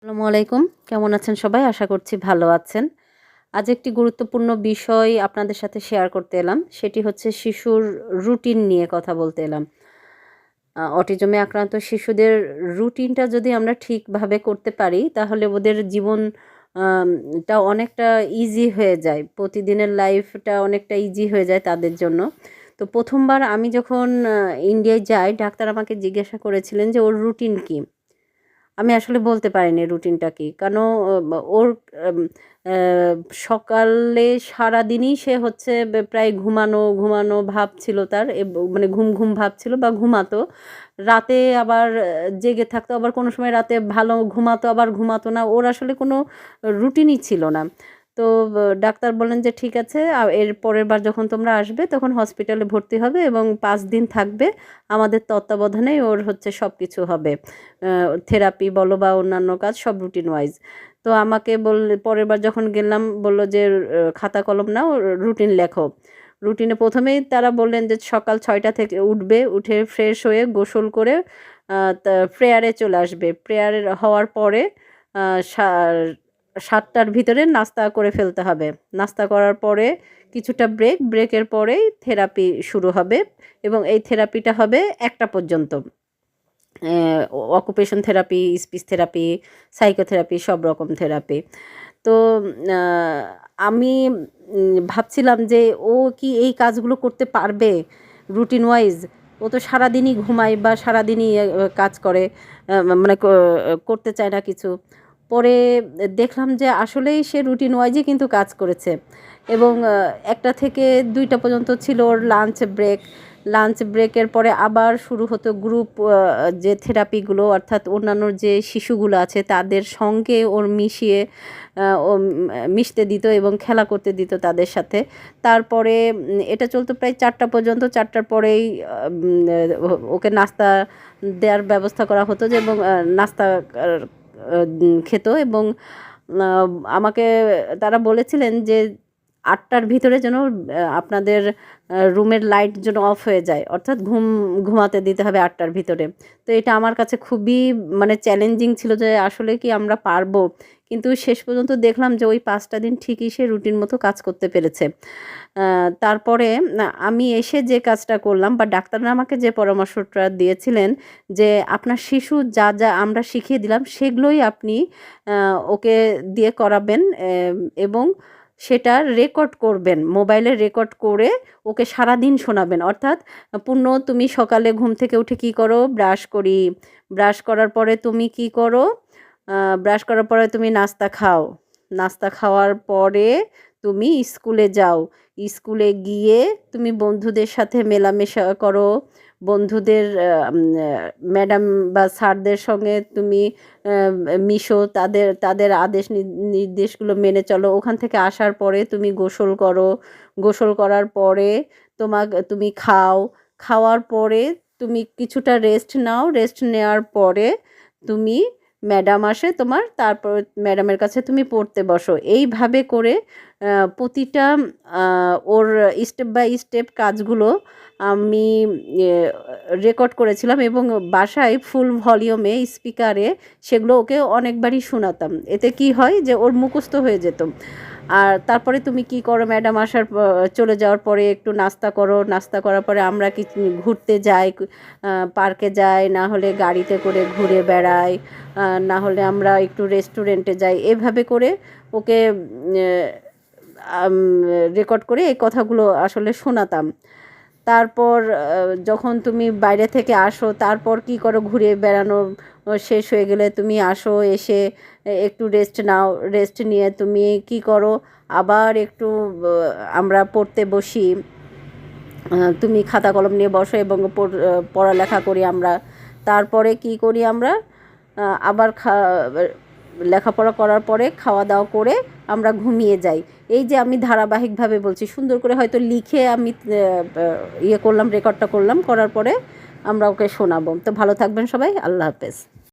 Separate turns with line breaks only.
আসসালামু আলাইকুম। কেমন আছেন সবাই? আশা করছি ভালো আছেন। আজ একটি গুরুত্বপূর্ণ বিষয় আপনাদের সাথে শেয়ার করতে এলাম। সেটি হচ্ছে শিশুর রুটিন নিয়ে কথা বলতে এলাম। অটিজমে আক্রান্ত শিশুদের রুটিনটা যদি আমরা ঠিকভাবে করতে পারি, তাহলে ওদের জীবন টা অনেকটা ইজি হয়ে যায়। প্রতিদিনের লাইফটা অনেকটা ইজি হয়ে যায় তাদের জন্য। তো ১ম বার আমি যখন ইন্ডিয়ায় যাই, ডাক্তার আমাকে জিজ্ঞাসা করেছিলেন যে, "ওর রুটিন কী?" আমি আসলে বলতে পারিনি রুটিনটা কি। কারণ ওর আম অ্যা সকালে সারাদিনই সে হচ্ছে প্রায় ঘুমানো ভাব ছিল তার মানে ঘুম ভাব ছিল বা ঘুমাতো। রাতে আবার জেগে থাকতো, আবার কোনো সময় রাতে ভালো ঘুমাতো, আবার ঘুমাতো না। ওর আসলে কোনো রুটিনই ছিল না। তো ডাক্তার বললেন যে, "ঠিক আছে, এর পরের বার যখন তোমরা আসবে তখন হসপিটালে ভর্তি হবে এবং ৫ দিন থাকবে। আমাদের তত্ত্বাবধানেই ওর হচ্ছে সবকিছু হবে। থেরাপি বলো বা অন্যান্য কাজ সব রুটিন ওয়াইজ।" তো আমাকে পরের বার যখন গেলাম বলল যে, "খাতা কলম নাও, রুটিন লেখো।" রুটিনে ১ম এই তারা বললেন যে সকাল ৬টা থেকে উঠবে, উঠে ফ্রেশ হয়ে গোসল করে তা প্রেয়ারে চলে আসবে। প্রেয়ার হওয়ার পরে আ সা ৭টার ভিতরে নাস্তা করে ফেলতে হবে। নাস্তা করার পরে কিছুটা ব্রেকের পরেই থেরাপি শুরু হবে এবং এই থেরাপিটা হবে ১টা পর্যন্ত। Occupation therapy, speech therapy, psychotherapy সব রকম থেরাপি। তো আ আমি ভাবছিলাম যে ও কি এই কাজগুলো করতে পারবে রুটিন ওয়াইজ? ও তো সারাদিনই ঘুমায় বা সারাদিনই কাজ করে। মানে করতে চায় না কিছু। পরে দেখলাম যে আসলেই সে রুটিন ওয়াইজই কিন্তু কাজ করেছে এবং ১টা থেকে ২টা পর্যন্ত ছিল ওর লাঞ্চ ব্রেক। লাঞ্চ ব্রেকের পরে আবার শুরু হতো গ্রুপ যে থেরাপিগুলো, অর্থাৎ অন্যান্য যে শিশুগুলো আছে তাদের সঙ্গে ওর মিশিয়ে মিশতে দিত এবং খেলা করতে দিত তাদের সাথে। তারপরে এটা চলতো প্রায় ৪টা পর্যন্ত। ৪টার পরেই ওকে নাস্তা দেওয়ার ব্যবস্থা করা হতো যে এবং নাস্তা খেত এবং আ আমাকে তারা বলেছিলেন যে ৮টার ভিতরে যেন আপনাদের রুমের লাইট যেন অফ হয়ে যায়। অর্থাৎ ঘুমাতে দিতে হবে ৮টার ভিতরে। তো এটা আমার কাছে খুবই মানে চ্যালেঞ্জিং ছিল যে আসলে কি আমরা পারবো? কিন্তু শেষ পর্যন্ত দেখলাম যে ওই ৫টা দিন ঠিকই সে রুটিন মতো কাজ করতে পেরেছে। তারপরে আমি এসে যে কাজটা করলাম বা ডাক্তাররা আমাকে যে পরামর্শটা দিয়েছিলেন যে, "আপনার শিশু যা আমরা শিখিয়ে দিলাম সেগুলোই আপনি আ ওকে দিয়ে করাবেন এবং সেটা রেকর্ড করবেন। মোবাইলে রেকর্ড করে ওকে সারাদিন শোনাবেন।" অর্থাৎ তুমি সকালে ঘুম থেকে উঠে কী করো? ব্রাশ করি। ব্রাশ করার পরে তুমি কী করো? ব্রাশ করার পরে তুমি নাস্তা খাও। নাস্তা খাওয়ার পরে তুমি স্কুলে যাও। স্কুলে গিয়ে তুমি বন্ধুদের সাথে মেলামেশা করো। বন্ধুদের ম্যাডাম বা স্যারদের সঙ্গে তুমি আ মিশো। তাদের আদেশ নির্দেশগুলো মেনে চলো। ওখান থেকে আসার পরে তুমি গোসল করো। গোসল করার পরে তুমি খাও। খাওয়ার পরে তুমি কিছুটা রেস্ট নাও। রেস্ট নেওয়ার পরে তুমি ম্যাডাম আসে তোমার, তারপর ম্যাডামের কাছে তুমি পড়তে বসো। এইভাবে করে প্রতিটা আ ওর স্টেপ বাই স্টেপ কাজগুলো আমি এ রেকর্ড করেছিলাম এবং বাসায় ফুল ভলিউমে স্পিকারে সেগুলো ওকে অনেকবারই শোনাতাম। এতে কি হয় যে ওর মুখস্থ হয়ে যেত। আর তারপরে তুমি কি করো? ম্যাডাম আসার চলে যাওয়ার পরে একটু নাস্তা করো। নাস্তা করার পরে আমরা ঘুরতে যাই, পার্কে যাই, না হলে গাড়িতে করে ঘুরে বেড়াই, না হলে আমরা একটু রেস্টুরেন্টে যাই। এভাবে করে ওকে আম রেকর্ড করে এই কথাগুলো আসলে শোনাতাম। তারপর যখন তুমি বাইরে থেকে আসো, তারপর কি করো? ঘুরে বেড়ানো শেষ হয়ে গেলে তুমি আসো, এসে একটু রেস্ট নাও। রেস্ট নিয়ে তুমি কি করো? আবার একটু আমরা পড়তে বসি। তুমি খাতা কলম নিয়ে বসো এবং পড়ালেখা করি আমরা। তারপরে কি করি আমরা? আবার লেখাপড়া করার পরে খাওয়া-দাওয়া করে আমরা ঘুমিয়ে যাই। এই যে আমি ধারাবাহিকভাবে বলছি, সুন্দর করে হয়তো লিখে আমি রেকর্ডটা করলাম। করার পরে আমরা ওকে শোনাবো। তো ভালো থাকবেন সবাই। আল্লাহ হাফেজ।